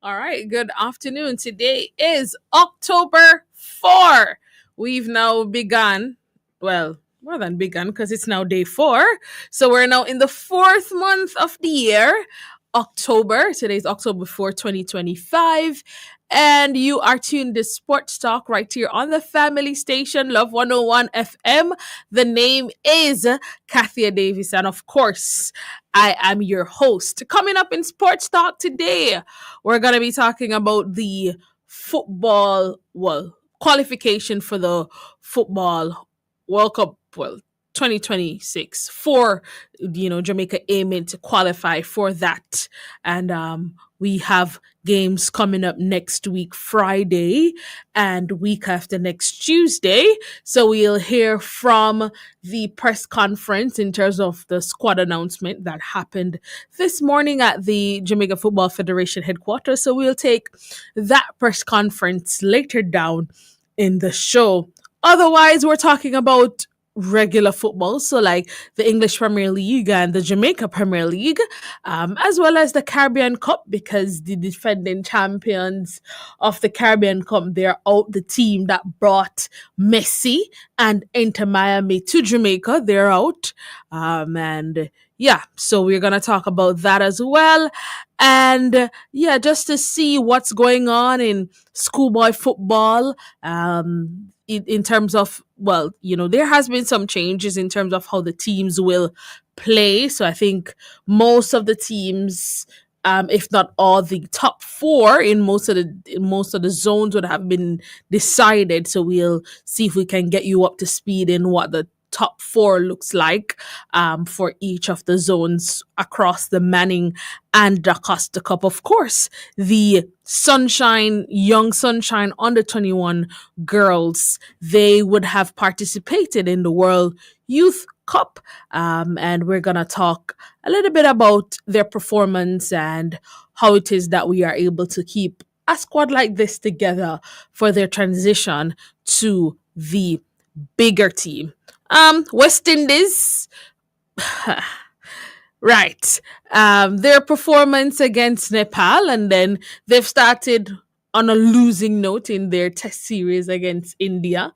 All right, good afternoon. Today is October 4. We've now begun, well, more than begun because it's now day 4. So we're now in the fourth month of the year, October. Today's October 4th, 2025. And you are tuned to Sports Talk right here on the family station, Love 101 FM. The name is Kathya Davis. And of course, I am your host. Coming up in Sports Talk today, we're going to be talking about the football, qualification for the football World Cup, 2026 for, Jamaica aiming to qualify for that. And we have games coming up next week, Friday, and week after next Tuesday. So we'll hear from the press conference in terms of the squad announcement that happened this morning at the Jamaica Football Federation headquarters. So we'll take that press conference later down in the show. Otherwise, we're talking about regular football, so like the English Premier League and the Jamaica Premier League, as well as the Caribbean Cup, because the defending champions of the Caribbean Cup, they're out. The team that brought Messi and Inter Miami to Jamaica, they're out. And yeah, so we're gonna talk about that as well. And yeah, just to see what's going on in schoolboy football. In terms of, there has been some changes in terms of how the teams will play. So I think most of the teams, if not all, the top four in most of the zones would have been decided. So we'll see if we can get you up to speed in what the top four looks like for each of the zones across the Manning and Da Costa Cup. Of course, the Young Sunshine under 21 girls, they would have participated in the World Youth Cup. And we're going to talk a little bit about their performance and how it is that we are able to keep a squad like this together for their transition to the bigger team. West Indies, right. Their performance against Nepal, and then they've started on a losing note in their test series against India.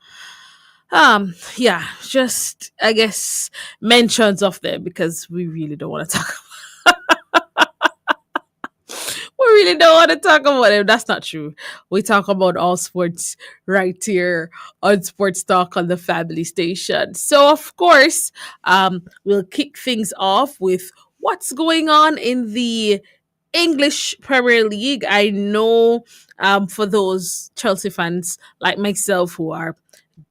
Yeah, just I guess mentions of them because we really don't want to talk. We really don't want to talk about them. That's not true. We talk about all sports right here on Sports Talk on the family station. So, of course, we'll kick things off with what's going on in the English Premier League. I know for those Chelsea fans like myself who are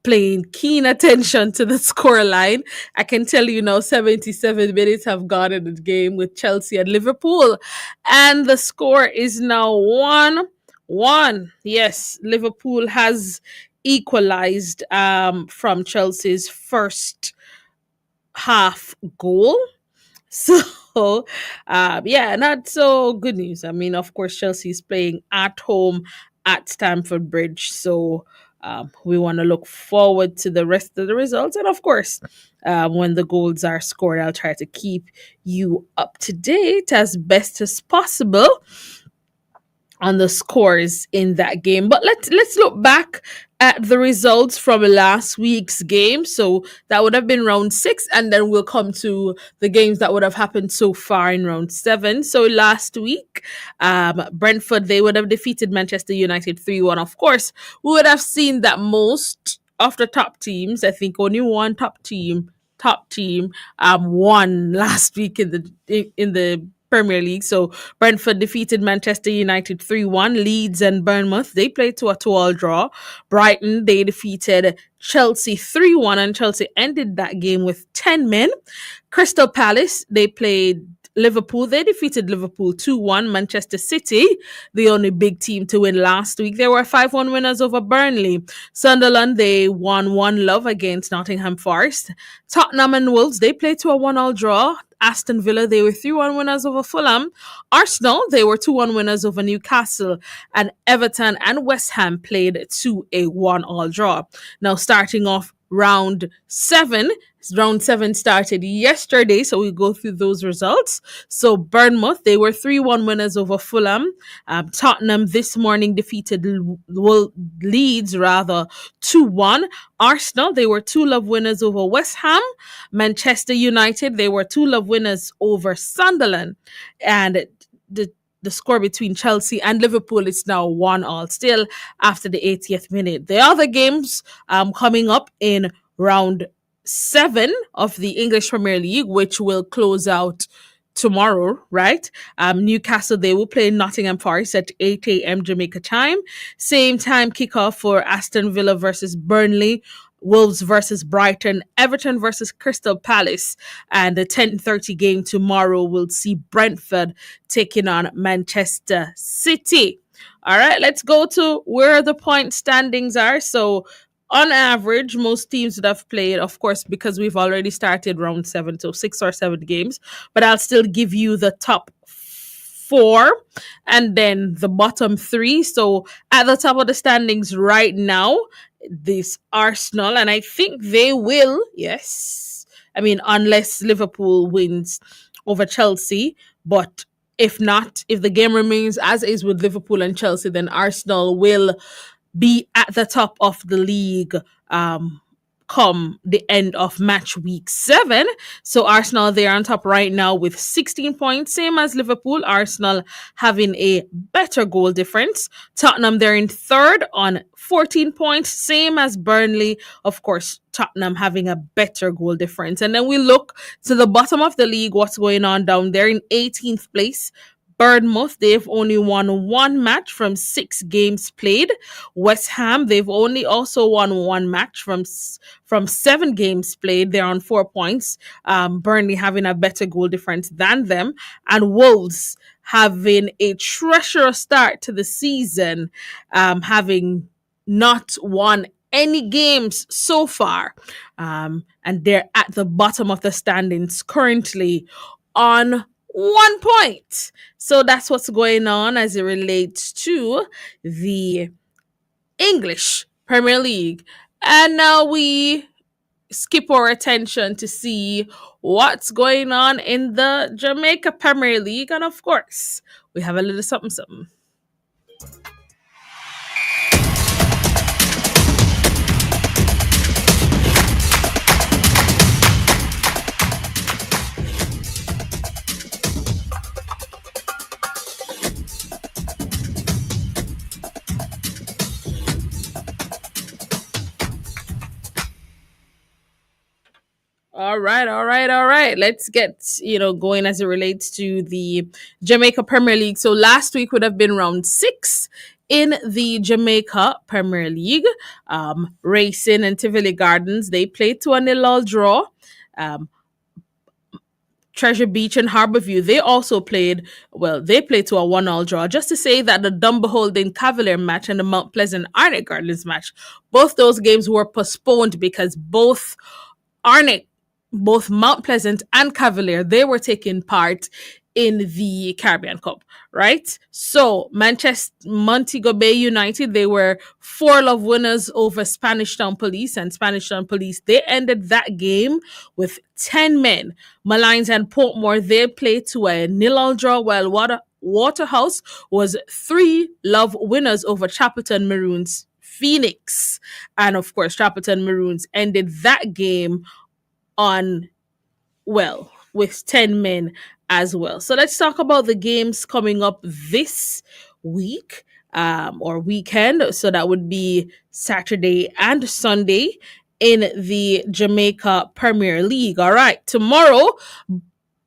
paying keen attention to the scoreline, I can tell you now 77 minutes have gone in the game with Chelsea and Liverpool. And the score is now 1-1. Yes, Liverpool has equalized from Chelsea's first half goal. So, yeah, not so good news. I mean, of course, Chelsea is playing at home at Stamford Bridge. So, we want to look forward to the rest of the results. And of course, when the goals are scored, I'll try to keep you up to date as best as possible on the scores in that game. But let's look back at the results from last week's game. So that would have been round 6, and then we'll come to the games that would have happened so far in round 7. So last week, Brentford, they would have defeated Manchester United 3-1. Of course, we would have seen that most of the top teams, I think only one top team won last week in the Premier League. So Brentford defeated Manchester United 3-1. Leeds and Bournemouth, they played to a 2-2 draw. Brighton, they defeated Chelsea 3-1, and Chelsea ended that game with 10 men. Crystal Palace, they played Liverpool. They defeated Liverpool 2-1. Manchester City, the only big team to win last week, they were 5-1 winners over Burnley. Sunderland, they won 1-0 against Nottingham Forest. Tottenham and Wolves, they played to a 1-1 draw. Aston Villa, they were 3-1 winners over Fulham. Arsenal, they were 2-1 winners over Newcastle. And Everton and West Ham played to a 1-1 draw. Now, starting off round seven. Round seven started yesterday, so we go through those results. So Bournemouth, they were 3-1 winners over Fulham. Tottenham this morning defeated Leeds rather 2-1. Arsenal, they were 2-love winners over West Ham. Manchester United, they were 2-love winners over Sunderland. And the the score between Chelsea and Liverpool is now 1-all still after the 80th minute. The other games coming up in round seven of the English Premier League, which will close out tomorrow, right? Newcastle, they will play Nottingham Forest at 8 a.m. Jamaica time. Same time kickoff for Aston Villa versus Burnley. Wolves versus Brighton, Everton versus Crystal Palace, and the 10:30 game tomorrow will see Brentford taking on Manchester City. All right, let's go to where the point standings are. So, on average, most teams would have played, of course, because we've already started round seven, so 6 or 7 games. But I'll still give you the top four and then the bottom three. So, at the top of the standings right now, this Arsenal, and I think they will, yes. I mean, unless Liverpool wins over Chelsea, but if not, if the game remains as is with Liverpool and Chelsea, then Arsenal will be at the top of the league come the end of match week 7. So Arsenal, they're on top right now with 16 points, same as Liverpool. Arsenal having a better goal difference. Tottenham, they're in third on 14 points, same as Burnley. Of course, Tottenham having a better goal difference. And then we look to the bottom of the league, what's going on down there in 18th place. Bournemouth, they've only won one match from 6 games played. West Ham, they've only also won one match from 7 games played. They're on 4 points. Burnley having a better goal difference than them. And Wolves having a treacherous start to the season, having not won any games so far. And they're at the bottom of the standings currently on 1 point. So that's what's going on as it relates to the English Premier League. And now we skip our attention to see what's going on in the Jamaica Premier League. And of course, we have a little something something. All right. Let's get, going as it relates to the Jamaica Premier League. So last week would have been round 6 in the Jamaica Premier League. Racing and Tivoli Gardens, they played to a 0-0 draw. Treasure Beach and Harborview, they also played, they played to a 1-1 draw. Just to say that the Dumber Holding Cavalier match and the Mount Pleasant Arnett Gardens match, both those games were postponed because both Mount Pleasant and Cavalier, they were taking part in the Caribbean Cup, right? So Montego Bay United, they were 4-love winners over Spanish Town Police, and Spanish Town Police, they ended that game with 10 men. Malines and Portmore, they played to a 0-0 draw, while Waterhouse was 3-love winners over Chapelton Maroons Phoenix. And of course, Chapelton Maroons ended that game with 10 men as well. So let's talk about the games coming up this week or weekend. So that would be Saturday and Sunday in the Jamaica Premier League. All right, tomorrow,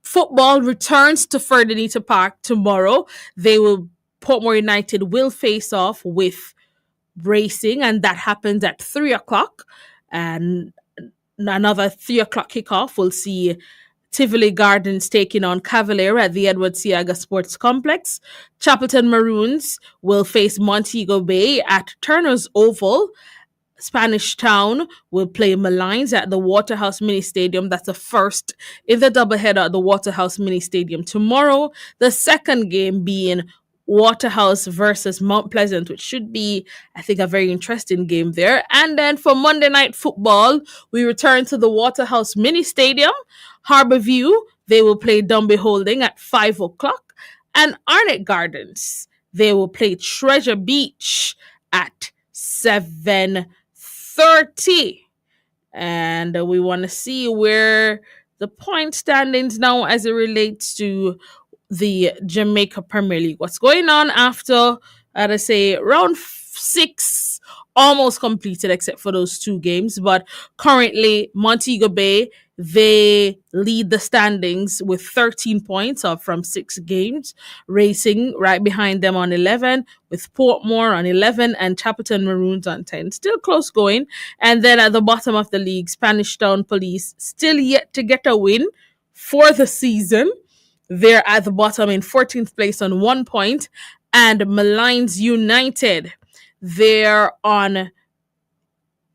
football returns to Ferdanita Park tomorrow. Portmore United will face off with Racing, and that happens at 3:00. And another 3:00 kickoff will see Tivoli Gardens taking on Cavalier at the Edward Siaga Sports Complex. Chapelton Maroons will face Montego Bay at Turner's Oval. Spanish Town will play Malines at the Waterhouse Mini Stadium. That's the first in the doubleheader at the Waterhouse Mini Stadium tomorrow. The second game being Waterhouse versus Mount Pleasant, which should be, I think, a very interesting game there. And then for Monday Night Football, we return to the Waterhouse Mini Stadium. Harborview, they will play Dunby Holding at 5 o'clock. And Arnett Gardens, they will play Treasure Beach at 7:30. And we want to see where the point standings now as it relates to the Jamaica Premier League. What's going on after, I say, round six almost completed, except for those two games. But currently, Montego Bay, they lead the standings with 13 points up from 6 games. Racing right behind them on 11, with Portmore on 11 and Chapelton Maroons on 10. Still close going. And then at the bottom of the league, Spanish Town Police still yet to get a win for the season. They're at the bottom in 14th place on 1 point. And Malines United, they're on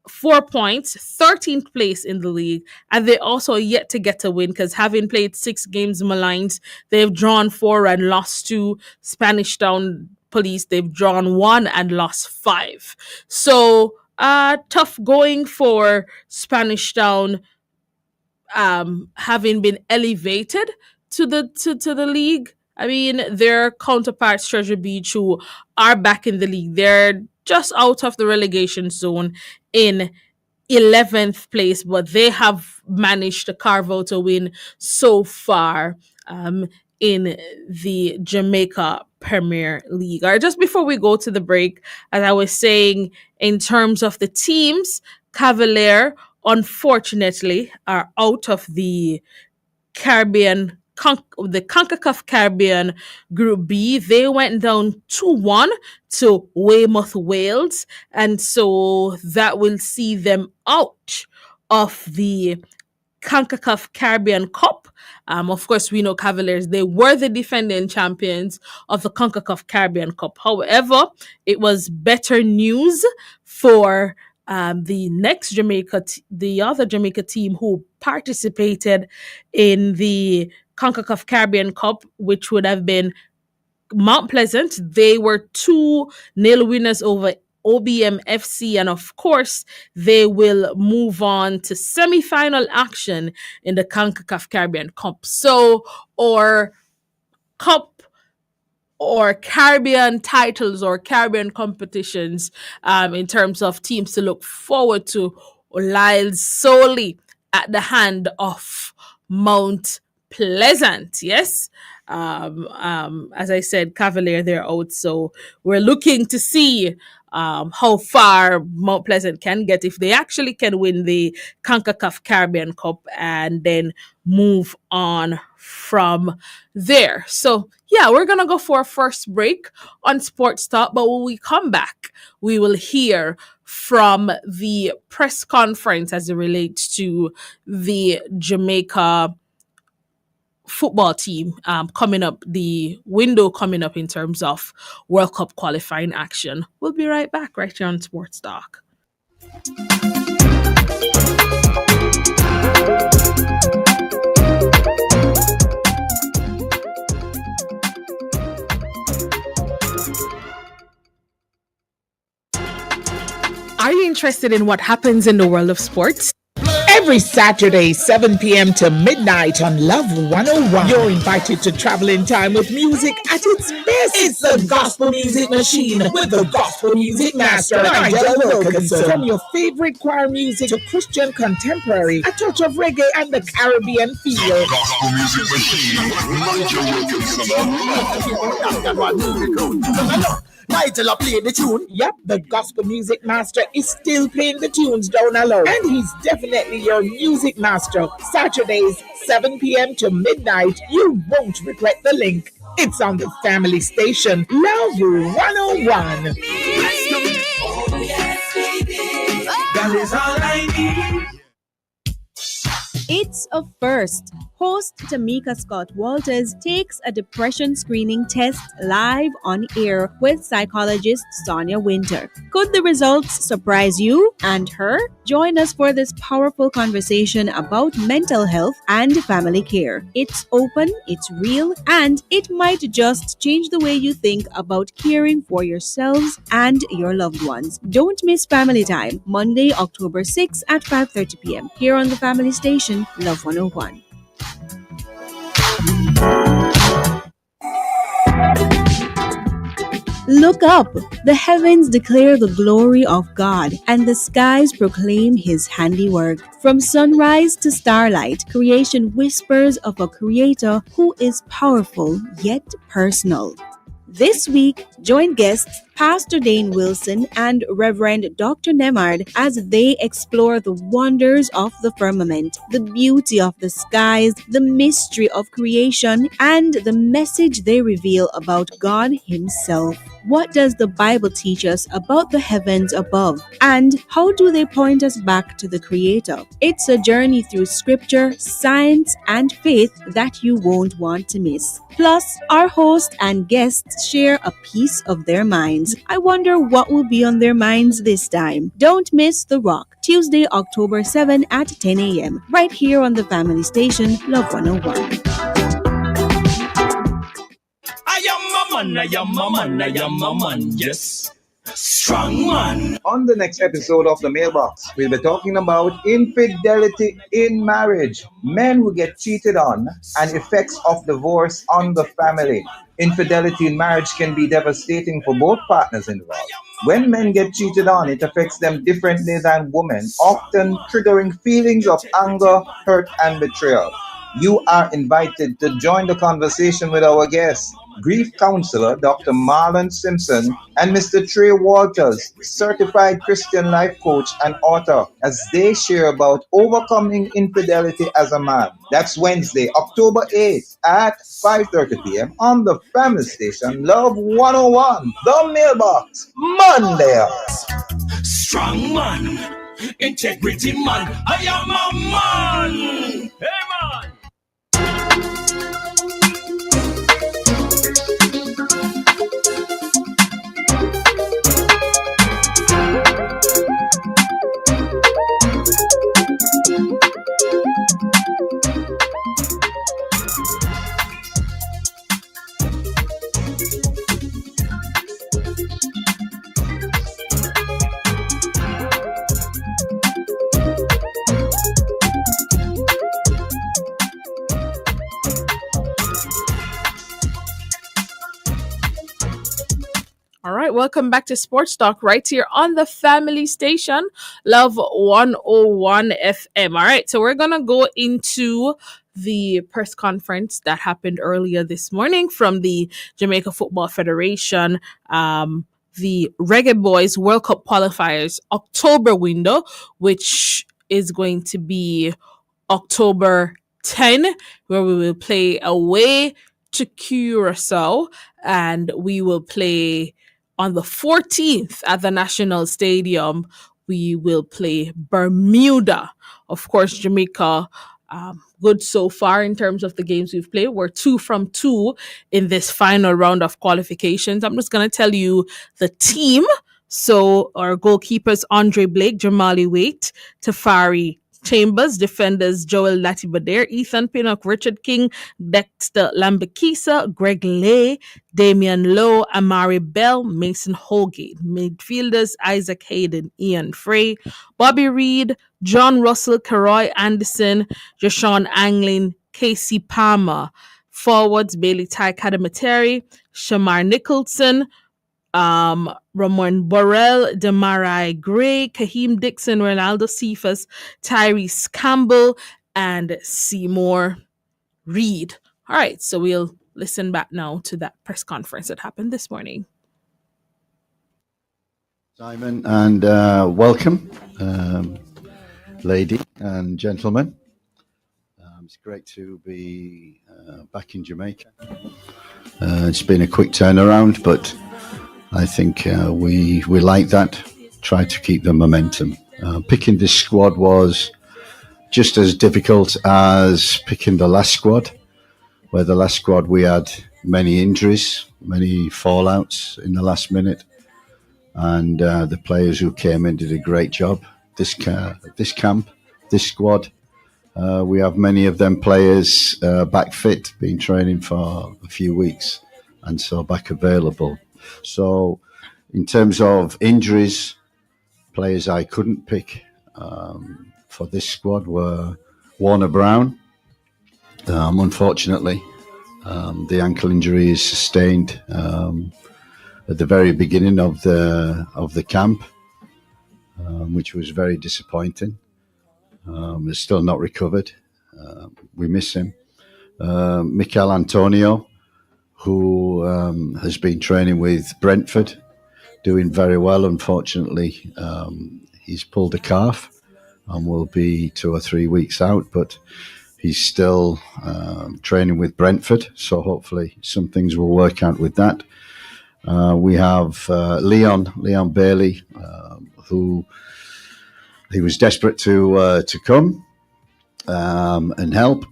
4 points, 13th place in the league. And they also yet to get a win because having played 6 games, Malines, they've drawn 4 and lost 2. Spanish Town Police, they've drawn 1 and lost 5. So tough going for Spanish Town, having been elevated to the league. I mean, their counterparts, Treasure Beach, who are back in the league, they're just out of the relegation zone in 11th place, but they have managed to carve out a win so far in the Jamaica Premier League. All right, just before we go to the break, as I was saying, in terms of the teams, Cavalier, unfortunately, are out of the Caribbean, the CONCACAF Caribbean Group B. They went down 2-1 to Weymouth, Wales, and so that will see them out of the CONCACAF Caribbean Cup. Of course, we know Cavaliers, they were the defending champions of the CONCACAF Caribbean Cup. However, it was better news for the next the other Jamaica team who participated in the CONCACAF Caribbean Cup, which would have been Mount Pleasant. They were 2-0 winners over OBM FC, and of course, they will move on to semi-final action in the CONCACAF Caribbean Cup. So, or Cup or Caribbean titles or Caribbean competitions, in terms of teams to look forward to, lies solely at the hand of Mount Pleasant. Yes. As I said, Cavalier, they're out. So we're looking to see how far Mount Pleasant can get if they actually can win the CONCACAF Caribbean Cup and then move on from there. So yeah, we're gonna go for a first break on Sports Talk, but when we come back, we will hear from the press conference as it relates to the Jamaica football team coming up, the window coming up in terms of World Cup qualifying action. We'll be right back right here on Sports Talk. Are you interested in what happens in the world of sports? Every Saturday, 7 p.m. to midnight on Love 101. You're invited to travel in time with music at its best. It's the Gospel Music Machine with the Gospel Music Master, Nigel Wilkinson. From your favorite choir music to Christian contemporary, a touch of reggae and the Caribbean feel. Gospel Music Machine with Nigel Wilkinson. Nigel played the tune. Yep, the Gospel Music Master is still playing the tunes down alone. And he's definitely your music master. Saturdays, 7 p.m. to midnight. You won't regret the link. It's on the family station, Love 101. That is all I need. It's a first. Host Tamika Scott Walters takes a depression screening test live on air with psychologist Sonia Winter. Could the results surprise you and her? Join us for this powerful conversation about mental health and family care. It's open, it's real, and it might just change the way you think about caring for yourselves and your loved ones. Don't miss Family Time, Monday, October 6th at 5:30 p.m. here on the Family Station, Love 101. Look up! The heavens declare the glory of God, and the skies proclaim His handiwork. From sunrise to starlight, creation whispers of a Creator who is powerful yet personal. This week, join guests Pastor Dane Wilson and Reverend Dr. Nemard as they explore the wonders of the firmament, the beauty of the skies, the mystery of creation, and the message they reveal about God Himself. What does the Bible teach us about the heavens above? And how do they point us back to the Creator? It's a journey through scripture, science, and faith that you won't want to miss. Plus, our host and guests share a piece of their minds. I wonder what will be on their minds this time. Don't miss The Rock, Tuesday, October 7 at 10 a.m. right here on the Family Station, Love 101. I am a man, yes. Strong man. On the next episode of The Mailbox, we'll be talking about infidelity in marriage, men who get cheated on, and effects of divorce on the family. Infidelity in marriage can be devastating for both partners involved. When men get cheated on, it affects them differently than women, often triggering feelings of anger, hurt, and betrayal. You are invited to join the conversation with our guests, grief counselor Dr. Marlon Simpson and Mr. Trey Walters, certified Christian life coach and author, as they share about overcoming infidelity as a man. That's Wednesday, October 8th at 5:30 p.m. on the Family Station, Love 101, The Mailbox, Monday. Strong man. Integrity man. I am a man. Hey man. All right, welcome back to Sports Talk right here on the Family Station, Love 101 FM. All right, so we're going to go into the press conference that happened earlier this morning from the Jamaica Football Federation, the Reggae Boys World Cup qualifiers October window, which is going to be October 10, where we will play away to Curacao, and we will play on the 14th at the National Stadium. We will play Bermuda. Of course, Jamaica, good so far in terms of the games we've played. We're 2 from 2 in this final round of qualifications. I'm just going to tell you the team. So our goalkeepers, Andre Blake, Jamali Waite, Tafari Chambers, defenders Joel Latibadair, Ethan Pinnock, Richard King, Dexter Lambakisa, Greg Lay, Damian Lowe, Amari Bell, Mason Holgate. Midfielders Isaac Hayden, Ian Frey, Bobby Reed, John Russell, Karoy Anderson, Jashawn Anglin, Casey Palmer. Forwards Bailey Ty Kadamateri, Shamar Nicholson, Ramon Borrell, Demarai Gray, Kaheem Dixon, Ronaldo Cephas, Tyrese Campbell, and Seymour Reed. All right, so we'll listen back now to that press conference that happened this morning. Simon, and welcome, lady and gentlemen. It's great to be back in Jamaica. It's been a quick turnaround, but I think we like that. Try to keep the momentum. Picking this squad was just as difficult as picking the last squad, where the last squad we had many injuries, many fallouts in the last minute, and the players who came in did a great job. This camp, this squad, we have many of them players back fit, been training for a few weeks, and so back available. So, in terms of injuries, players I couldn't pick for this squad were Warner Brown. Unfortunately, the ankle injury is sustained at the very beginning of the camp, which was very disappointing. Is still not recovered. We miss him. Mikel Antonio, who has been training with Brentford, doing very well. Unfortunately, he's pulled a calf and will be 2 or 3 weeks out, but he's still training with Brentford, so hopefully some things will work out with that. We have Leon Bailey, who he was desperate to come and help,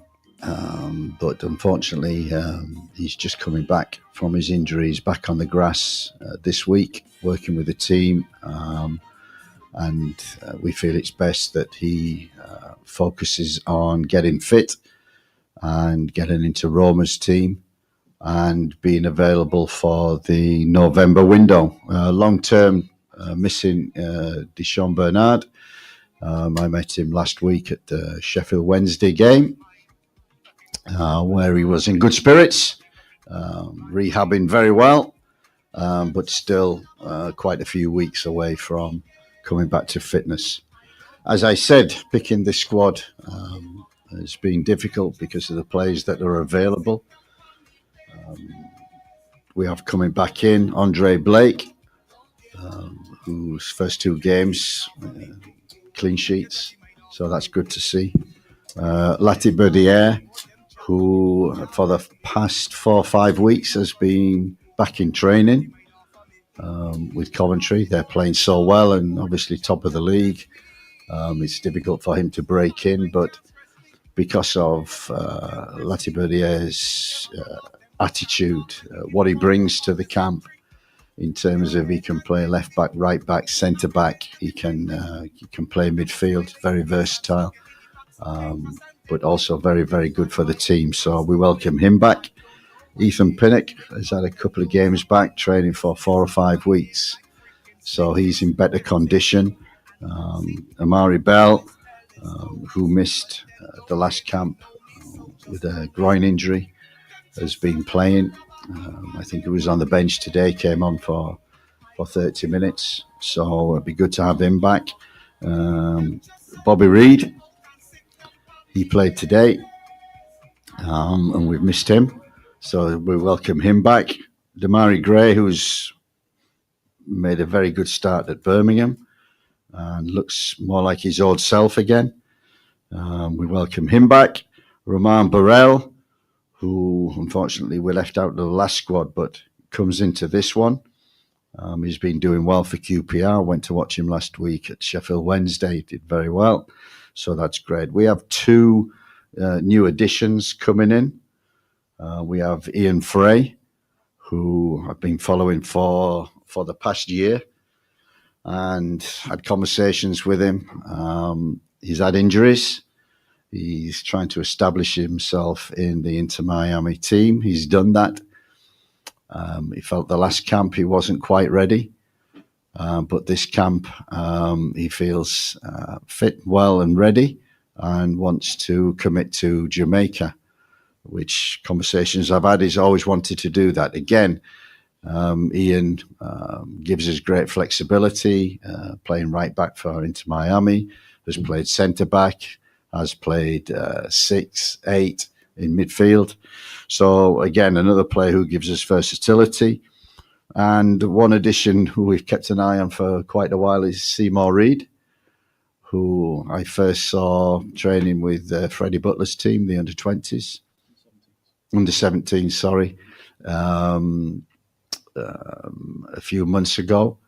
but unfortunately he's just coming back from his injuries, back on the grass this week, working with the team, and we feel it's best that he focuses on getting fit and getting into Roma's team and being available for the November window. Long-term missing Deshaun Bernard. I met him last week at the Sheffield Wednesday game, where he was in good spirits, rehabbing very well, but still quite a few weeks away from coming back to fitness. As I said, picking this squad has been difficult because of the players that are available. We have coming back in Andre Blake, whose first 2 games, clean sheets, so that's good to see. Latibeaudiere, who for the past 4 or 5 weeks has been back in training with Coventry. They're playing so well and obviously top of the league. It's difficult for him to break in, but because of Latibeaudiere's attitude, what he brings to the camp in terms of he can play left back, right back, centre back. He can play midfield, very versatile, but also very, very good for the team. So we welcome him back. Ethan Pinnock has had a couple of games back, training for 4 or 5 weeks, so he's in better condition. Amari Bell, who missed the last camp with a groin injury, has been playing. I think he was on the bench today, came on for 30 minutes, so it'd be good to have him back. Bobby Reid, he played today, and we've missed him, so we welcome him back. Damari Gray, who's made a very good start at Birmingham and looks more like his old self again. We welcome him back. Romain Burrell, who unfortunately we left out of the last squad, but comes into this one. He's been doing well for QPR. Went to watch him last week at Sheffield Wednesday. He did very well, so that's great. We have 2 new additions coming in. We have Ian Frey, who I've been following for the past year and had conversations with him. He's had injuries. He's trying to establish himself in the Inter Miami team. He's done that. He felt the last camp he wasn't quite ready, but this camp he feels fit, well and ready, and wants to commit to Jamaica, which conversations I've had, he's always wanted to do that. Again, Ian gives us great flexibility, playing right back for Inter Miami, has played centre back, has played 6, 8 in midfield. So again, another player who gives us versatility. And one addition who we've kept an eye on for quite a while is Seymour Reid, who I first saw training with Freddie Butler's team, the under-20s. Under 17, sorry, a few months ago.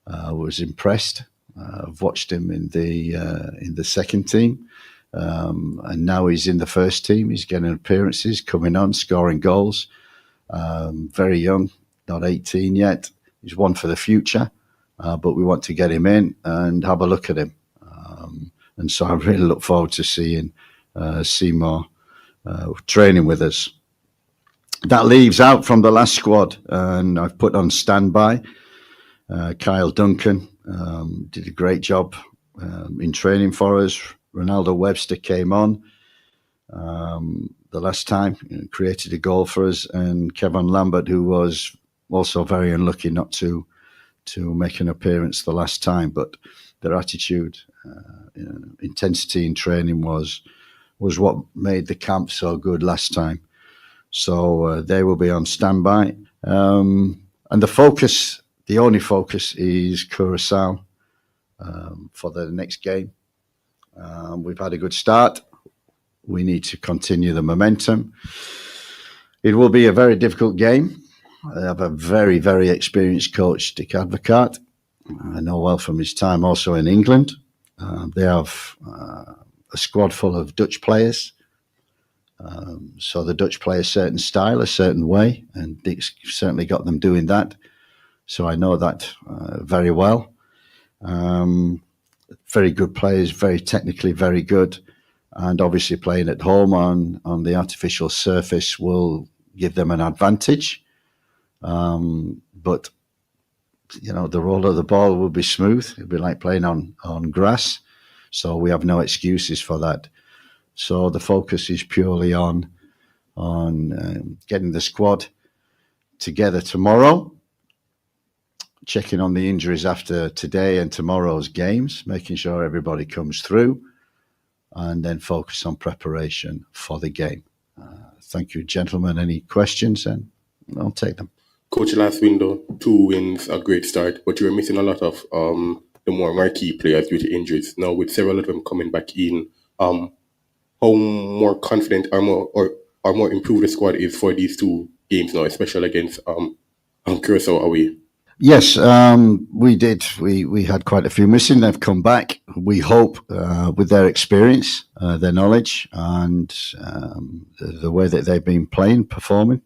I was impressed. I've watched him in the second team. And now he's in the first team. He's getting appearances, coming on, scoring goals. Very young, not 18 yet. He's one for the future, but we want to get him in and have a look at him. And so I really look forward to seeing Seymour training with us. That leaves out from the last squad, and I've put on standby Kyle Duncan. Did a great job in training for us. Ronaldo Webster came on the last time, created a goal for us, and Kevin Lambert, who was also very unlucky not to make an appearance the last time, but their attitude, intensity in training was what made the camp so good last time. So they will be on standby, and the only focus is Curacao for the next game. We've had a good start. We need to continue the momentum. It will be a very difficult game. I have a very, very experienced coach, Dick Advocat. I know well from his time also in England. They have a squad full of Dutch players. So the Dutch play a certain style, a certain way, and Dick's certainly got them doing that. So I know that very well. Very good players, very technically very good. And obviously playing at home on the artificial surface will give them an advantage. But, the roll of the ball will be smooth. It'll be like playing on grass. So we have no excuses for that. So the focus is purely on getting the squad together tomorrow, checking on the injuries after today and tomorrow's games, making sure everybody comes through, and then focus on preparation for the game. Thank you, gentlemen. Any questions? And I'll take them. Coach, last window, 2 wins, a great start, but you were missing a lot of the more marquee players due to injuries. Now, with several of them coming back in, how more confident or more improved the squad is for these 2 games now, especially against Curacao away? Yes, we did. We had quite a few missing. They've come back. We hope with their experience, their knowledge, and the way that they've been playing, performing,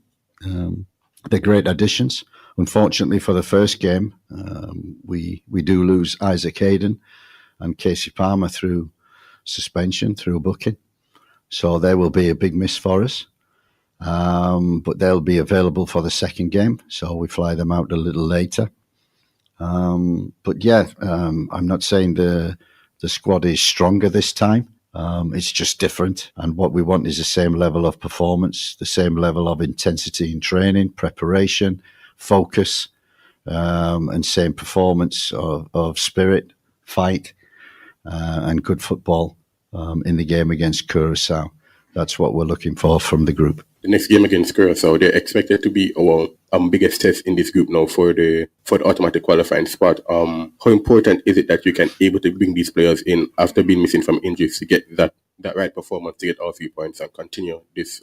they're great additions. Unfortunately, for the first game, we do lose Isaac Hayden and Casey Palmer through suspension, through booking. So they will be a big miss for us. But they'll be available for the second game, so we fly them out a little later. But yeah, I'm not saying the squad is stronger this time. It's just different, and what we want is the same level of performance, the same level of intensity in training, preparation, focus, and same performance of spirit, fight, and good football in the game against Curacao. That's what we're looking for from the group. The next game against Curacao, they're expected to be our biggest test in this group now for the automatic qualifying spot. How important is it that you can able to bring these players in after being missing from injuries to get that right performance, to get all 3 points and continue this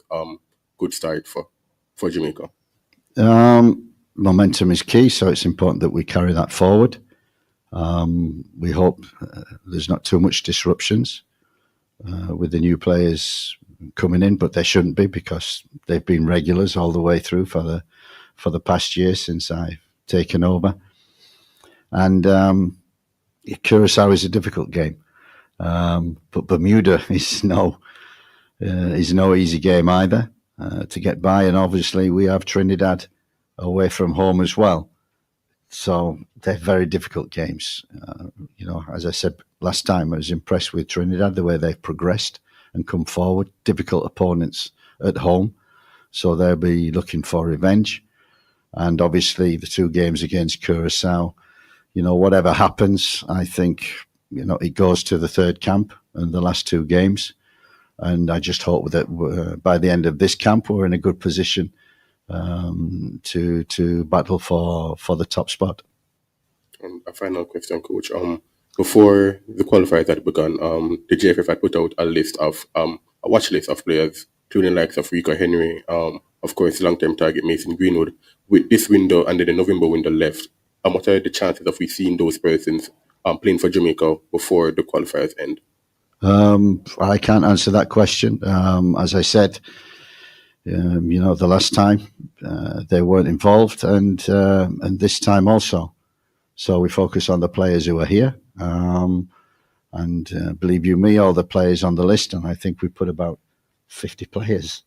good start for Jamaica? Momentum is key, so it's important that we carry that forward. We hope there's not too much disruptions with the new players coming in, but there shouldn't be, because they've been regulars all the way through for the past year since I've taken over. And Curacao is a difficult game, but Bermuda is no easy game either to get by. And obviously we have Trinidad away from home as well, so they're very difficult games. As I said last time, I was impressed with Trinidad, the way they've progressed and come forward. Difficult opponents at home, so they'll be looking for revenge. And obviously the 2 games against Curacao, whatever happens, I think, it goes to the third camp and the last 2 games. And I just hope that by the end of this camp, we're in a good position to battle for the top spot. And a final question, Coach. Before the qualifiers had begun, the JFF had put out a watch list of players, including the likes of Rico Henry, of course, long-term target Mason Greenwood. With this window and the November window left, what are the chances of we seeing those persons playing for Jamaica before the qualifiers end? I can't answer that question. As I said, the last time they weren't involved, and this time also. So we focus on the players who are here, and believe you me, all the players on the list, and I think we put about 50 players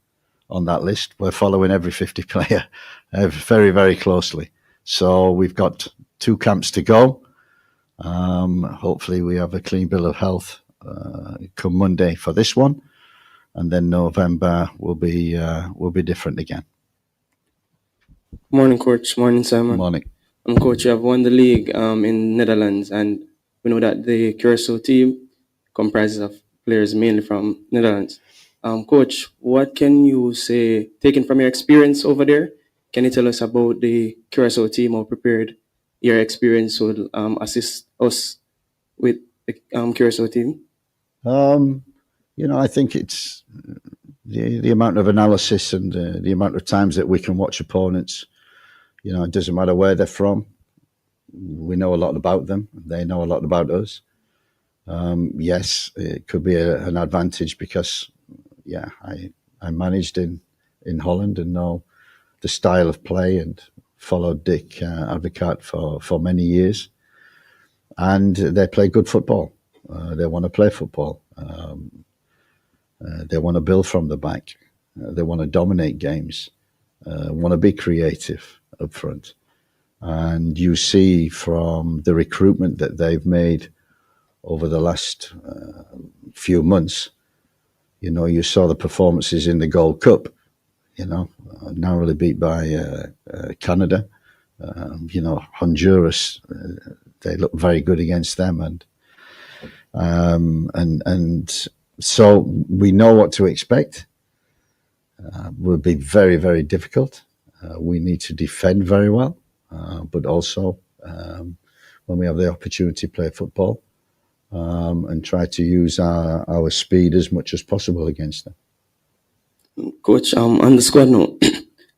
on that list. We're following every 50 player very, very closely. So we've got 2 camps to go. Hopefully we have a clean bill of health come Monday for this one, and then November will be different again. Morning, Coach. Morning, Simon. Morning. Coach, you have won the league in Netherlands, and we know that the Curacao team comprises of players mainly from Netherlands. Coach, what can you say, taken from your experience over there? Can you tell us about the Curacao team, or prepared your experience will assist us with the Curacao team? I think it's the amount of analysis and the amount of times that we can watch opponents. It doesn't matter where they're from. We know a lot about them. They know a lot about us. Yes, it could be an advantage because, I managed in Holland and know the style of play and followed Dick Advocaat for many years. And they play good football. They want to play football. They want to build from the back. They want to dominate games. Want to be creative up front. And you see from the recruitment that they've made over the last few months, you saw the performances in the Gold Cup, narrowly beat by Canada. Honduras, they look very good against them. And so we know what to expect. Will be very, very difficult. We need to defend very well, but also when we have the opportunity to play football and try to use our speed as much as possible against them. Coach, on the squad note,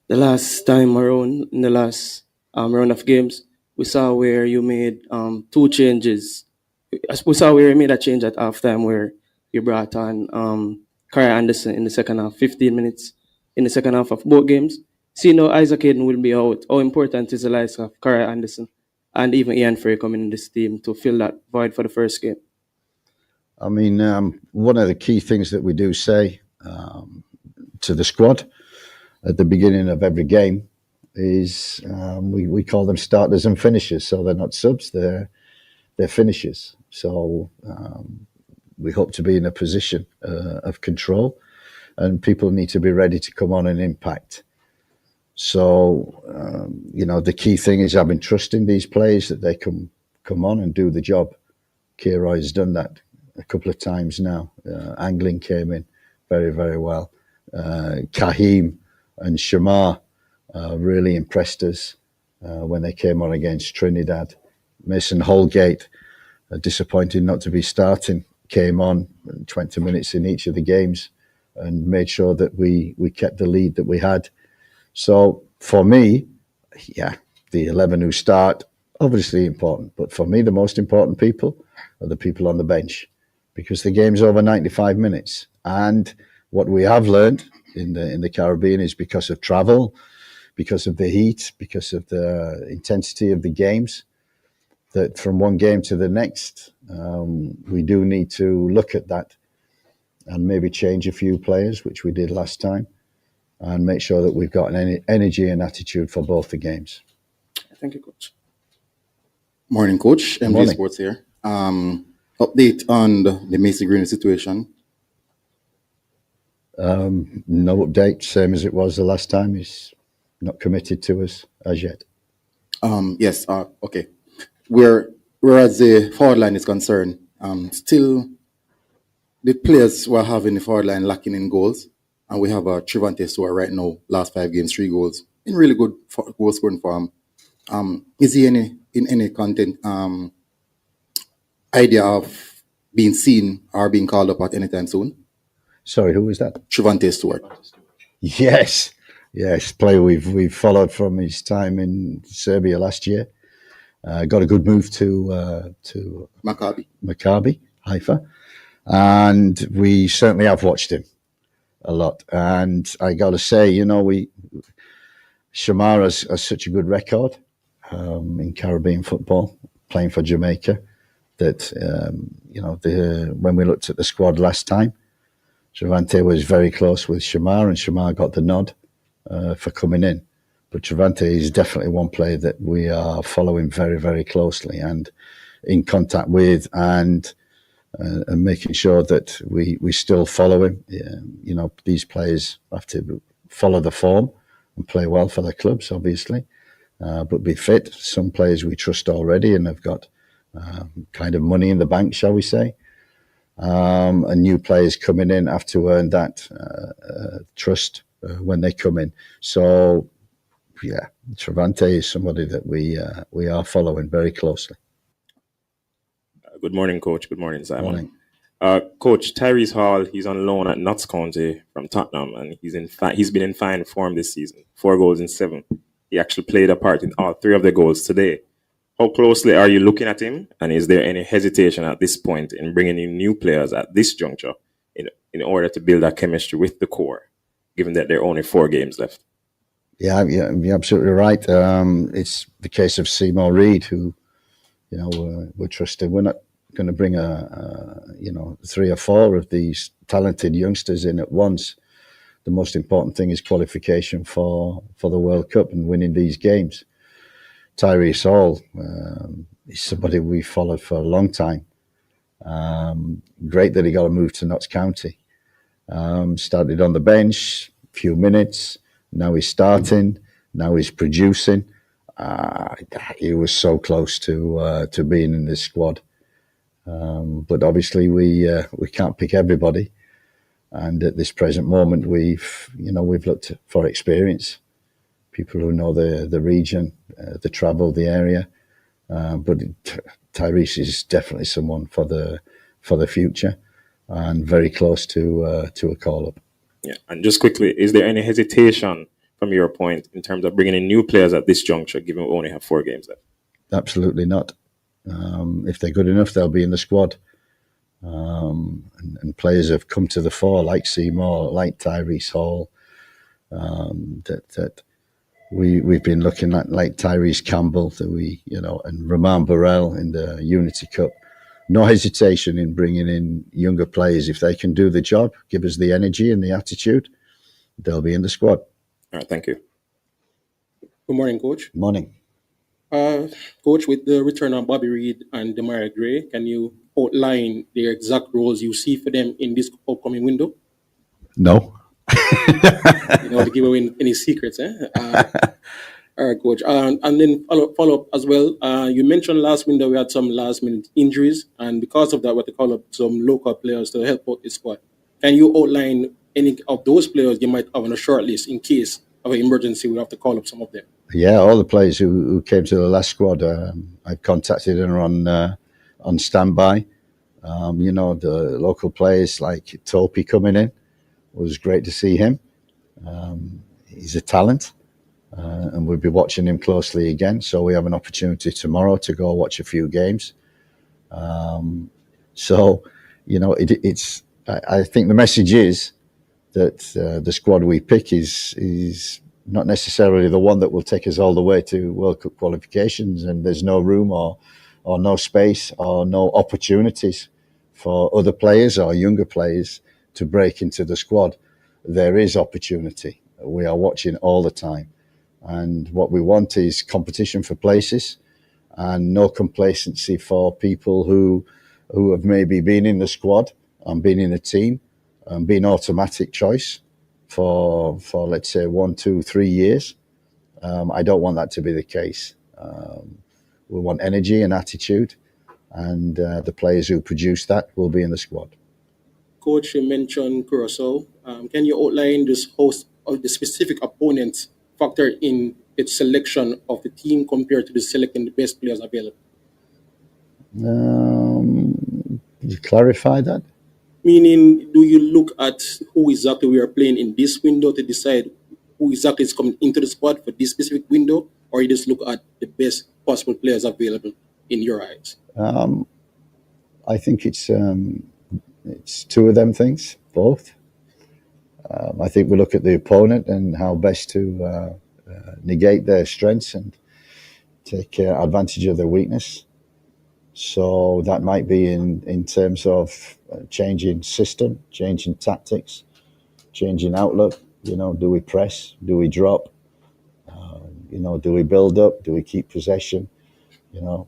the last time around, in the last round of games, we saw where you made 2 changes. We saw where you made a change at halftime where you brought on Kara Anderson in the second half, 15 minutes in the second half of both games. See now Isaac Hayden will be out. How important is the likes of Kara Anderson and even Ian Frey coming in this team to fill that void for the first game? I mean, one of the key things that we do say to the squad at the beginning of every game is we call them starters and finishers. So they're not subs, they're finishers. So we hope to be in a position of control, and people need to be ready to come on and impact. So, the key thing is having trust in these players that they can come on and do the job. Kieroy has done that a couple of times now. Angling came in very, very well. Kahim and Shamar really impressed us when they came on against Trinidad. Mason Holgate, disappointed not to be starting, came on 20 minutes in each of the games and made sure that we kept the lead that we had. So for me, the 11 who start, obviously important. But for me, the most important people are the people on the bench, because the game's over 95 minutes. And what we have learned in the Caribbean is because of travel, because of the heat, because of the intensity of the games, that from one game to the next, we do need to look at that and maybe change a few players, which we did last time, and make sure that we've got an energy and attitude for both the games. Thank you, Coach. Morning, Coach. MJ Morning. Sports here. Update on the Mason Green situation. No update, same as it was the last time. He's not committed to us as yet. Yes. Okay. Whereas the forward line is concerned, still the players who are having the forward line lacking in goals, and we have Trivante Stewart right now, last 5 games, 3 goals in really good goal scoring form. Is he in any content idea of being seen or being called up at any time soon? Sorry, who was that? Trivante Stewart. Yes, player we've followed from his time in Serbia last year. Got a good move to Maccabi Maccabi Haifa, and we certainly have watched him a lot. And I got to say, Shamar has such a good record in Caribbean football, playing for Jamaica. That when we looked at the squad last time, Travante was very close with Shamar, and Shamar got the nod for coming in. But Travante is definitely one player that we are following very, very closely and in contact with, and making sure that we still follow him. These players have to follow the form and play well for their clubs, obviously, but be fit. Some players we trust already and have got kind of money in the bank, shall we say. And new players coming in have to earn that trust when they come in. So, yeah, Travante is somebody that we are following very closely. Good morning, Coach. Good morning, Simon. Morning. Coach, Tyrese Hall, he's on loan at Notts County from Tottenham, and he's been in fine form this season. 4 goals in 7. He actually played a part in all 3 of the goals today. How closely are you looking at him, and is there any hesitation at this point in bringing in new players at this juncture in order to build that chemistry with the core, given that there are only 4 games left? Yeah, you're absolutely right. It's the case of Seymour Reid, who, we're trusting. We're not going to bring 3 or 4 of these talented youngsters in at once. The most important thing is qualification for the World Cup and winning these games. Tyrese Hall is somebody we followed for a long time. Great that he got a move to Notts County. Started on the bench, few minutes. Now he's starting. Now he's producing. He was so close to being in this squad. But obviously we can't pick everybody. And at this present moment, we've looked for experience, people who know the region, the travel, the area. But Tyrese is definitely someone for the future, and very close to a call up. Yeah, and just quickly, is there any hesitation from your point in terms of bringing in new players at this juncture, given we only have 4 games left? Absolutely not. If they're good enough, they'll be in the squad. And players have come to the fore, like Seymour, like Tyrese Hall, that we've been looking at, like Tyrese Campbell, and Roman Burrell in the Unity Cup. No hesitation in bringing in younger players. If they can do the job, give us the energy and the attitude, they'll be in the squad. All right, thank you. Good morning, Coach. Morning. Coach, with the return of Bobby Reid and Demarai Gray, can you outline the exact roles you see for them in this upcoming window? No. You don't want to give away any secrets, eh? All right, Coach. And then follow up as well. You mentioned last window we had some last minute injuries, and because of that, we had to call up some local players to help out the squad. Can you outline any of those players you might have on a short list in case of an emergency? We have to call up some of them. Yeah, all the players who came to the last squad, I contacted and are on standby. The local players like Topi coming in, was great to see him. He's a talent, and we'll be watching him closely again. So we have an opportunity tomorrow to go watch a few games. It's. I think the message is that the squad we pick is not necessarily the one that will take us all the way to World Cup qualifications, and there's no room or no space or no opportunities for other players or younger players to break into the squad. There is opportunity. We are watching all the time. And what we want is competition for places and no complacency for people who have maybe been in the squad and been in a team and been automatic choice for let's say 1, 2, 3 years. I don't want that to be the case. We want energy and attitude, and the players who produce that will be in the squad. Coach, you mentioned Curacao. Can you outline this host of the specific opponents factor in its selection of the team compared to the selecting the best players available? Could you clarify that? Meaning, do you look at who exactly we are playing in this window to decide who exactly is coming into the squad for this specific window, or you just look at the best possible players available in your eyes? I think it's It's two of them things, both. I think we look at the opponent and how best to negate their strengths and take advantage of their weakness. So that might be in terms of changing system, changing tactics, changing outlook. Do we press? Do we drop? Do we build up? Do we keep possession? How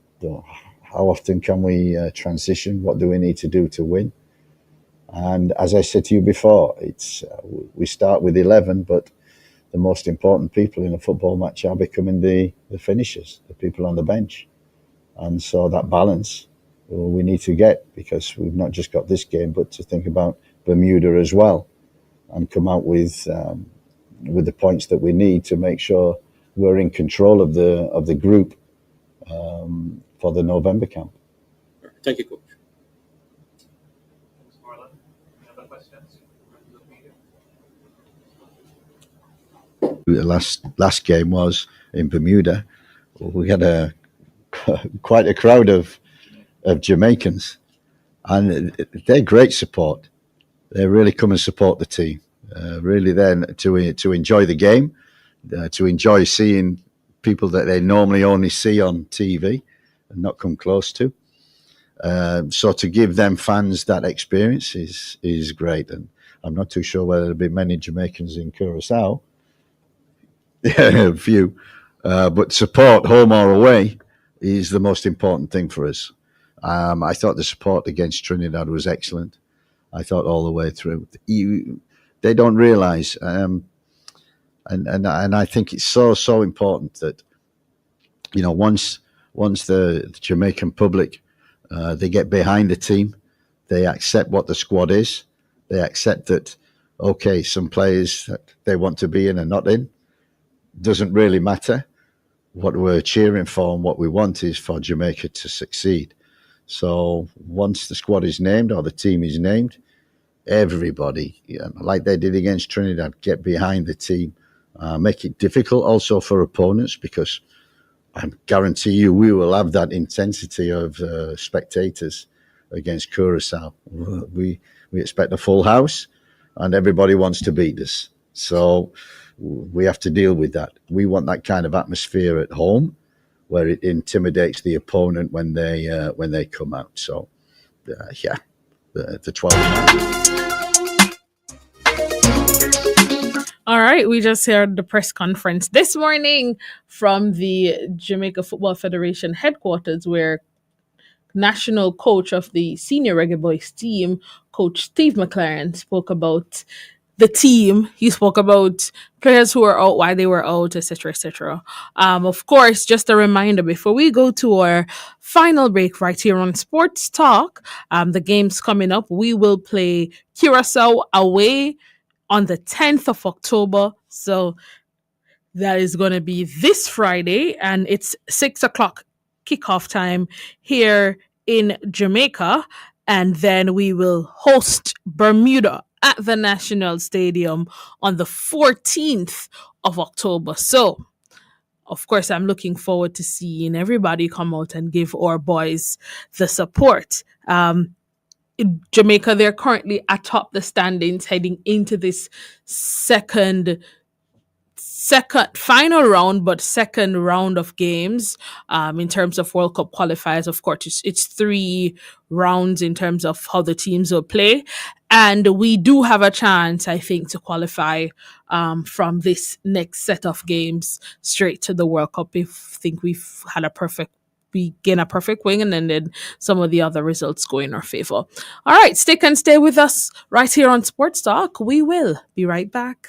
often can we transition? What do we need to do to win? And as I said to you before, it's we start with 11, but the most important people in a football match are becoming the finishers, the people on the bench. And so that balance we need to get, because we've not just got this game, but to think about Bermuda as well and come out with the points that we need to make sure we're in control of the group for the November camp. Thank you, Coach. The last game was in Bermuda. We had quite a crowd of Jamaicans, and they're great support. They really come and support the team. Really, then to enjoy the game, to enjoy seeing people that they normally only see on TV and not come close to. So to give them fans that experience is great, and I'm not too sure whether there'll be many Jamaicans in Curacao. Yeah, a few, but support, home or away, is the most important thing for us. I thought the support against Trinidad was excellent. I thought all the way through. They don't realise, and I think it's so important that once the Jamaican public they get behind the team, they accept what the squad is, they accept that okay, some players that they want to be in are not in. Doesn't really matter. What we're cheering for and what we want is for Jamaica to succeed. So once the squad is named or the team is named, everybody, like they did against Trinidad, get behind the team. Make it difficult also for opponents, because I guarantee you we will have that intensity of spectators against Curacao. We expect a full house and everybody wants to beat us. So we have to deal with that. We want that kind of atmosphere at home, where it intimidates the opponent when they come out. So, the 12. All right, we just heard the press conference this morning from the Jamaica Football Federation headquarters, where national coach of the senior Reggae Boys team, Coach Steve McLaren, spoke about the team. He spoke about players who were out, why they were out, etc., etc. Of course, just a reminder before we go to our final break right here on Sports Talk, the game's coming up. We will play Curacao away on the 10th of October. So that is going to be this Friday, and it's 6 o'clock kickoff time here in Jamaica. And then we will host Bermuda at the National Stadium on the 14th of October. So, of course, I'm looking forward to seeing everybody come out and give our boys the support. In Jamaica, they're currently atop the standings heading into this second final round, but second round of games in terms of World Cup qualifiers. Of course, it's 3 rounds in terms of how the teams will play, and we do have a chance, I think, to qualify from this next set of games straight to the World Cup. I think we gain a perfect win, and then some of the other results go in our favor. All right, stay with us right here on Sports Talk. We will be right back.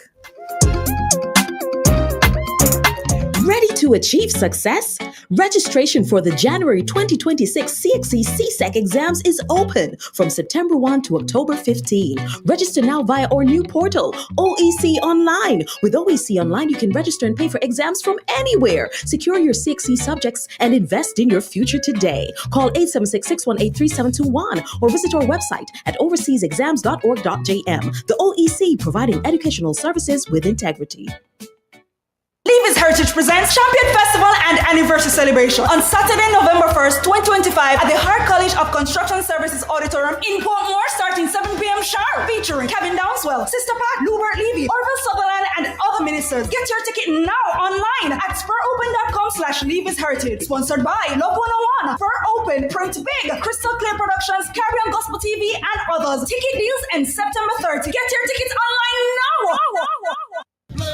Ready to achieve success? Registration for the January 2026 CXC CSEC exams is open from September 1 to October 15. Register now via our new portal, OEC Online. With OEC Online, you can register and pay for exams from anywhere. Secure your CXC subjects and invest in your future today. Call 876-618-3721 or visit our website at overseasexams.org.jm. The OEC, providing educational services with integrity. Levis Heritage presents Champion Festival and Anniversary Celebration on Saturday, November 1st, 2025 at the Hart College of Construction Services Auditorium in Portmore starting 7 p.m. sharp, featuring Kevin Downswell, Sister Pat, Lubert Levy, Orville Sutherland, and other ministers. Get your ticket now online at spuropen.com/Levis Heritage. Sponsored by Love 101, Spur Open, Print Big, Crystal Clear Productions, Caribbean Gospel TV, and others. Ticket deals end September 30. Get your tickets online now.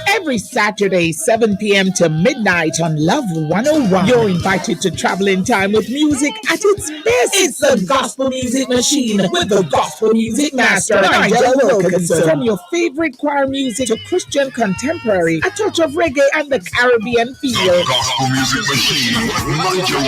Every Saturday, 7 p.m. to midnight on Love 101. You're invited to travel in time with music at its best. It's the Gospel Music Machine with the Gospel Music Master, Nigel Wilkinson. From your favorite choir music to Christian contemporary, a touch of reggae and the Caribbean feel. Gospel Music Machine with Nigel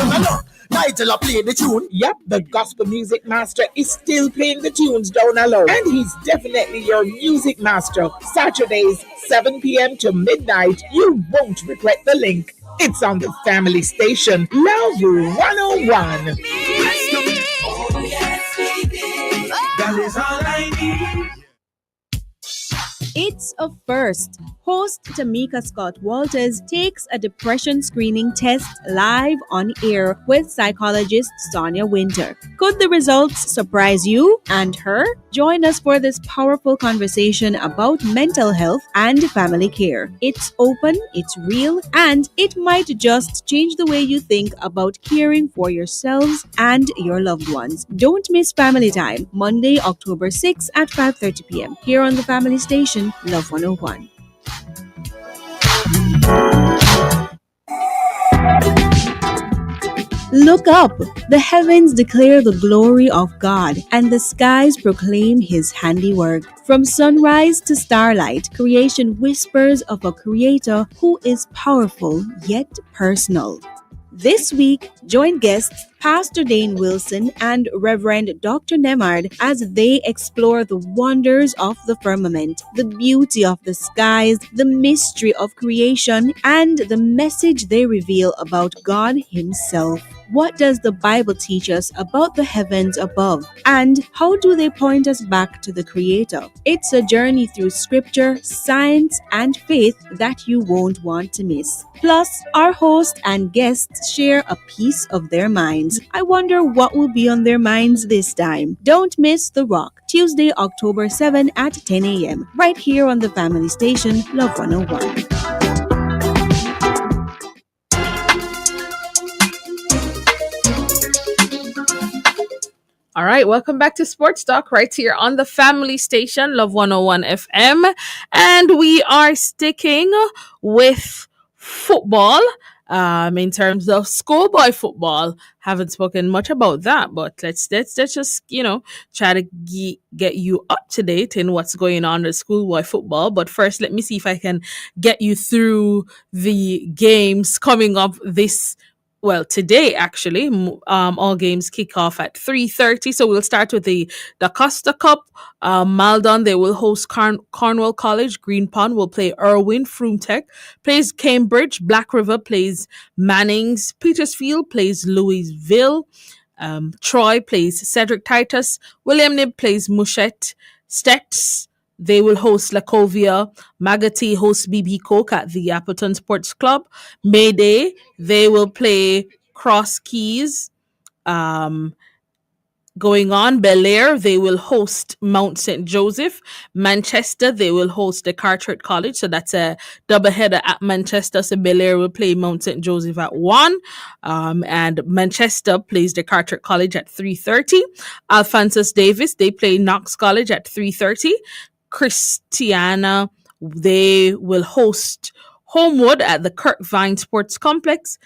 Wilkinson. Nigel play the tune. Yep, the Gospel Music Master is still playing the tunes down alone. And he's definitely your music master. Saturdays, 7 p.m. to midnight. You won't regret the link. It's on the family station, Love 101. That is all I need. It's a first. Host Tamika Scott Walters takes a depression screening test live on air with psychologist Sonia Winter. Could the results surprise you and her? Join us for this powerful conversation about mental health and family care. It's open, it's real, and it might just change the way you think about caring for yourselves and your loved ones. Don't miss Family Time, Monday, October 6th at 5:30 p.m. here on the Family Station, Love 101. Look up! The heavens declare the glory of God, and the skies proclaim His handiwork. From sunrise to starlight, creation whispers of a Creator who is powerful yet personal. This week, join guests Pastor Dane Wilson and Reverend Dr. Nemard as they explore the wonders of the firmament, the beauty of the skies, the mystery of creation, and the message they reveal about God Himself. What does the Bible teach us about the heavens above? And how do they point us back to the Creator? It's a journey through scripture, science, and faith that you won't want to miss. Plus, our host and guests share a piece of their minds. I wonder what will be on their minds this time. Don't miss The Rock, Tuesday, October 7 at 10 a.m. right here on the Family Station, Love 101. All right, welcome back to Sports Talk right here on the Family Station, Love 101 FM. And we are sticking with football in terms of schoolboy football. Haven't spoken much about that, but let's just, try to get you up to date in what's going on with schoolboy football. But first, let me see if I can get you through the games coming up today actually. All games kick off at 3:30. So we'll start with the Costa Cup. Maldon, they will host Cornwall College. Green Pond will play Irwin. Froome Tech plays Cambridge. Black River plays Mannings. Petersfield plays Louisville. Troy plays Cedric Titus. William Nib plays Mouchette. Stets, they will host Lacovia. Magatee hosts BB Coke at the Appleton Sports Club. Mayday, they will play Cross Keys. Going on, Bel Air, they will host Mount St. Joseph. Manchester, they will host the Carteret College. So that's a doubleheader at Manchester. So Bel Air will play Mount St. Joseph at 1. And Manchester plays the Carteret College at 3:30. Alphonsus Davis, they play Knox College at 3:30. Christiana, they will host Homewood at the Kirkvine Sports Complex.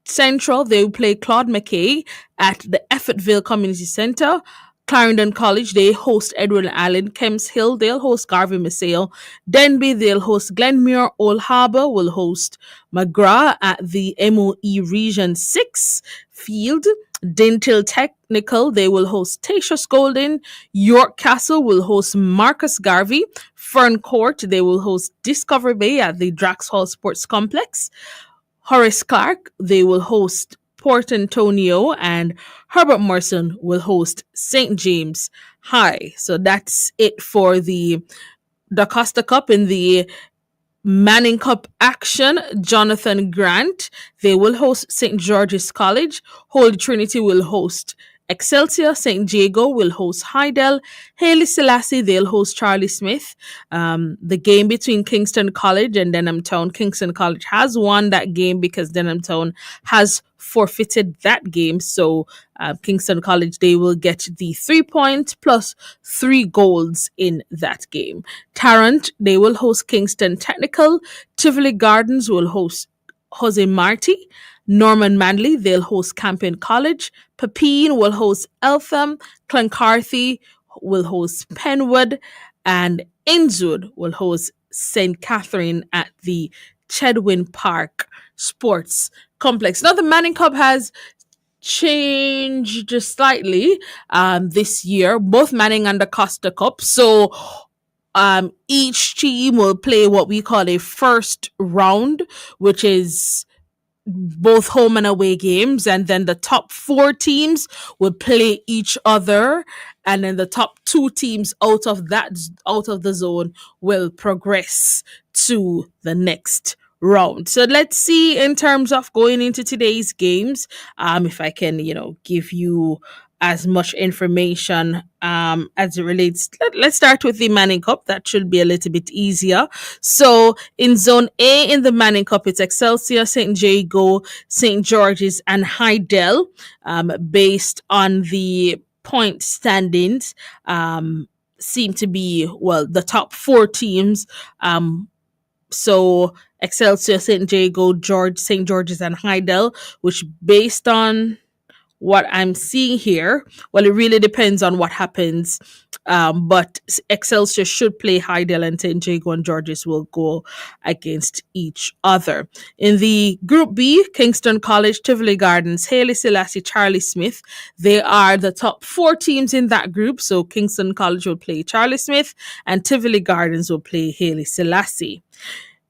Central, they will play Claude McKay at the Effortville Community Center. Clarendon College, they host Edward Allen. Kemps Hill, they'll host Garvey Maceo. Denby, they'll host Glenmuir. Old Harbour will host McGrath at the MOE Region 6 field. Dintil Technical, they will host Tasha Golden. York Castle will host Marcus Garvey. Fern Court, they will host Discovery Bay at the Drax Hall Sports Complex. Horace Clark, they will host Port Antonio, and Herbert Morrison will host St. James High. So that's it for the Da Costa Cup in the Manning Cup action, Jonathan Grant. They will host St. George's College. Holy Trinity will host Excelsior. St. Jago will host Hydel. Haile Selassie, they'll host Charlie Smith. The game between Kingston College and Denham Town. Kingston College has won that game because Denham Town has forfeited that game. So Kingston College, they will get the 3 points plus 3 goals in that game. Tarrant, they will host Kingston Technical. Tivoli Gardens will host Jose Marti. Norman Manley, they'll host Campion College. Pepin will host Eltham. Cloncarthy will host Penwood. And Innswood will host St. Catherine at the Chedwin Park Sports Complex. Now, the Manning Cup has changed just slightly this year, both Manning and the Costa Cup. So each team will play what we call a first round, which is both home and away games, and then the top 4 teams will play each other, and then the top 2 teams out of the zone will progress to the next round. So let's see in terms of going into today's games, if I can, give you as much information as it relates. Let's start with the Manning Cup. That should be a little bit easier. So in Zone A in the Manning Cup, it's Excelsior, St. Jago, St. George's, and Hydel. Based on the point standings, seem to be, the top 4 teams. So Excelsior, St. Jago, St. George's, and Hydel, which based on what I'm seeing here, it really depends on what happens. But Excelsior should play Hydel, and St. Jago and George's will go against each other. In the Group B, Kingston College, Tivoli Gardens, Haile Selassie, Charlie Smith, they are the top 4 teams in that group. So Kingston College will play Charlie Smith, and Tivoli Gardens will play Haile Selassie.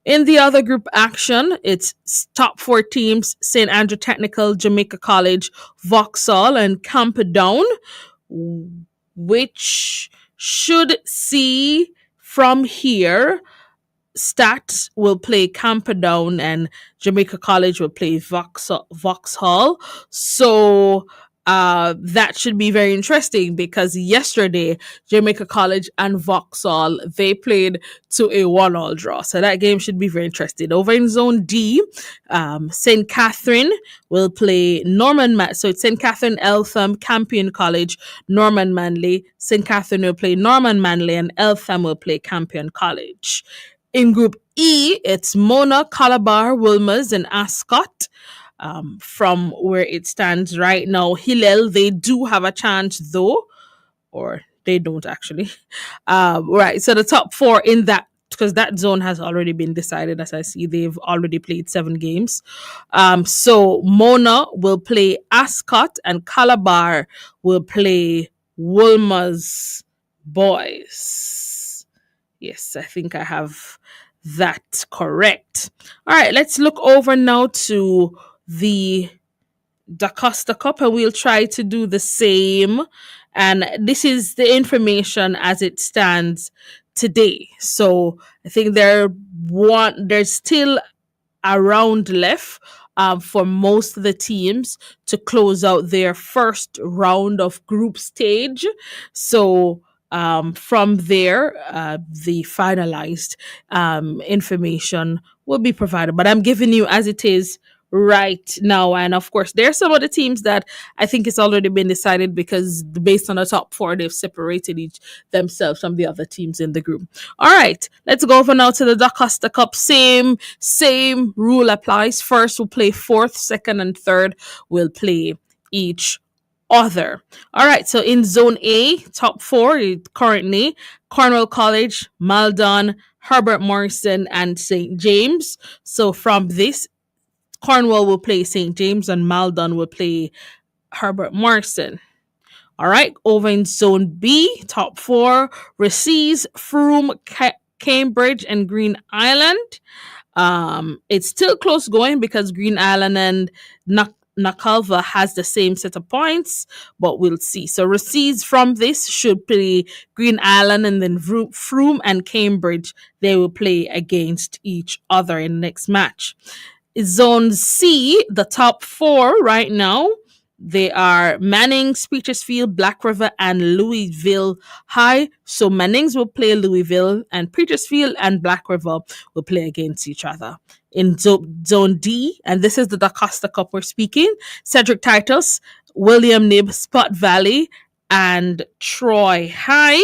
In the other group action, it's top 4 teams, St. Andrew Technical, Jamaica College, Vauxhall, and Camperdown, which should see from here, Stats will play Camperdown and Jamaica College will play Vauxhall. So that should be very interesting because yesterday Jamaica College and Vauxhall, they played to a 1-1 draw. So that game should be very interesting. Over in Zone D, St. Catherine will play so it's St. Catherine, Eltham, Campion College, Norman Manley. St. Catherine will play Norman Manley and Eltham will play Campion College. In Group E, it's Mona, Calabar, Wilmers, and Ascot. From where it stands right now, Hillel, they do have a chance though, or they don't actually. Right, so the top 4 in that, because that zone has already been decided, as I see, they've already played 7 games. So Mona will play Ascot and Calabar will play Wolmer's Boys. Yes, I think I have that correct. All right, let's look over now to the Da Costa Cup and we'll try to do the same. And this is the information as it stands today. So I think there's still a round left for most of the teams to close out their first round of group stage. So from there, the finalized information will be provided. But I'm giving you as it is right now. And of course, there are some of the teams that I think it's already been decided because based on the top 4, they've separated themselves from the other teams in the group. All right, let's go over now to the Da Costa Cup. Same rule applies. First will play fourth, second and third will play each other. All right, so in Zone A, top 4 currently Cornwall College, Maldon, Herbert Morrison, and St. James. So from this, Cornwall will play St. James and Maldon will play Herbert Morrison. All right, over in Zone B, top 4, Recees, Frome, Cambridge, and Green Island. It's still close going because Green Island and Nakalva has the same set of points, but we'll see. So receipts from this should play Green Island, and then Froome and Cambridge, they will play against each other in the next match. Zone C, the top four right now, they are Mannings, Petersfield, Black River, and Louisville High. So Mannings will play Louisville, and Petersfield and Black River will play against each other. In Zone D, and this is the DaCosta Cup we're speaking, Cedric Titus, William Knibb, Spot Valley, and Troy High.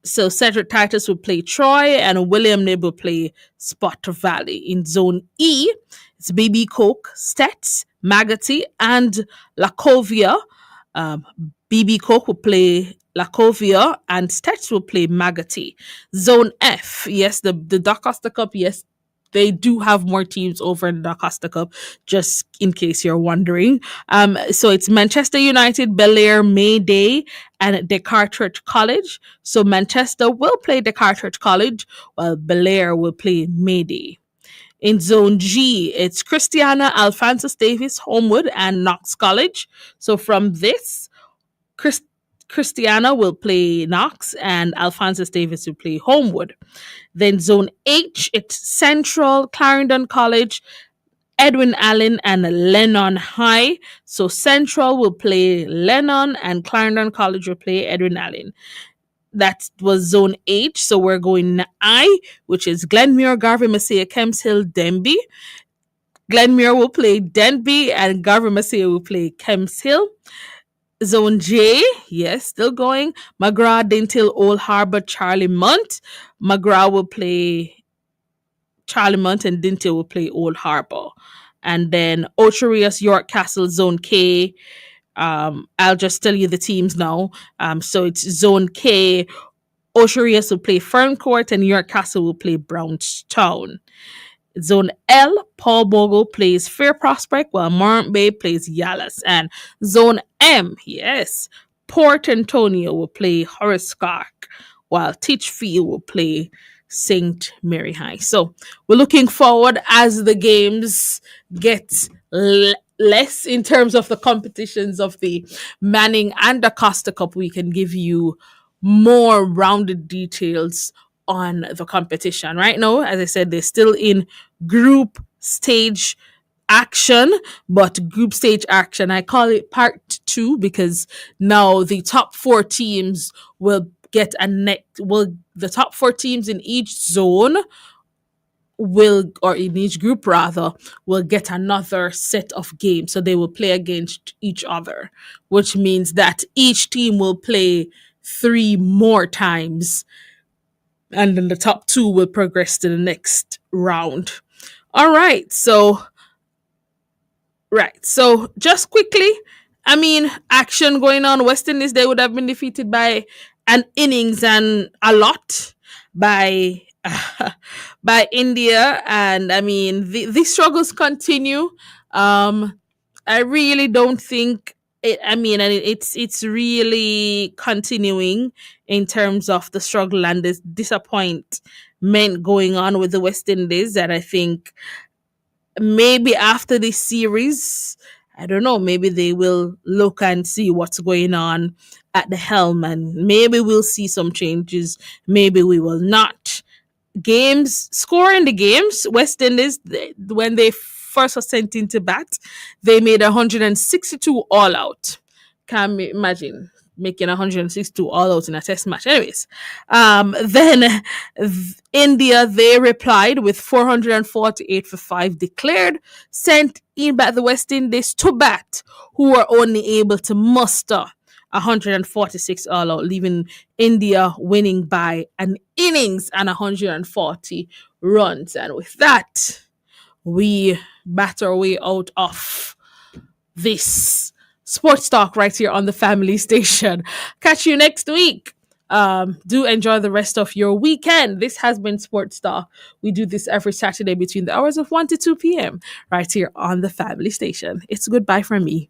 So Cedric Titus will play Troy, and William Knibb will play Spot Valley. In Zone E, it's BB Coke, Stets, Magotty, and Lacovia. BB Coke will play Lacovia, and Stets will play Magotty. Zone F, yes, the DaCosta Cup, yes, they do have more teams over in the Costa Cup, just in case you're wondering. So it's Manchester United, Bel-Air, Mayday, and Descartes College. So Manchester will play Descartes College, while Bel-Air will play Mayday. In Zone G, it's Christiana, Alphonsus Davis, Homewood, and Knox College. So from this, Christiana will play Knox, and Alphonsus Davis will play Homewood. Then Zone H, it's Central, Clarendon College, Edwin Allen, and Lennon High. So Central will play Lennon, and Clarendon College will play Edwin Allen. That was Zone H. So we're going I, which is Glenmuir, Garvey, Messiah, Kemps Hill, Denby. Glenmuir will play Denby, and Garvey Messiah will play Kemps Hill. Zone J, yes, still going. McGrath, Dintil, Old Harbour, Charlie Munt. McGrath will play Charlie Munt, and Dintil will play Old Harbour. And then Ocherius, York Castle, Zone K. I'll just tell you the teams now. So it's Zone K. Ocherius will play Ferncourt, and York Castle will play Brownstown. Zone L, Paul Bogle plays Fair Prospect, while Morant Bay plays Yalas. And Zone M, yes, Port Antonio will play Horace Clark, while Titchfield will play St. Mary High. So we're looking forward as the games get less in terms of the competitions of the Manning and the Costa Cup. We can give you more rounded details on the competition. Right now, as I said, they're still in group stage action, but group stage action, I call it part 2, because now the top 4 teams will get the top 4 teams in each zone or in each group rather, will get another set of games. So they will play against each other, which means that each team will play 3 more times, and then the top 2 will progress to the next round. All right. So just quickly, action going on. West Indies, they would have been defeated by an innings and a lot by India. And the struggles continue. I really don't think it's really continuing in terms of the struggle and this disappointment going on with the West Indies. And I think maybe after this series, I don't know, maybe they will look and see what's going on at the helm, and maybe we'll see some changes, maybe we will not. Scoring the games, West Indies, when they first were sent into bat, they made 162 all out. Can you imagine making 162 all out in a test match? Anyways, then India, they replied with 448 for 5 declared, sent in back the West Indies to bat, who were only able to muster 146 all out, leaving India winning by an innings and 140 runs. And with that, we bat our way out of this sports talk right here on the Family Station. Catch you next week. Do enjoy the rest of your weekend. This has been Sports Talk. We do this every Saturday between the hours of 1 to 2 p.m. right here on the Family Station. It's goodbye from me.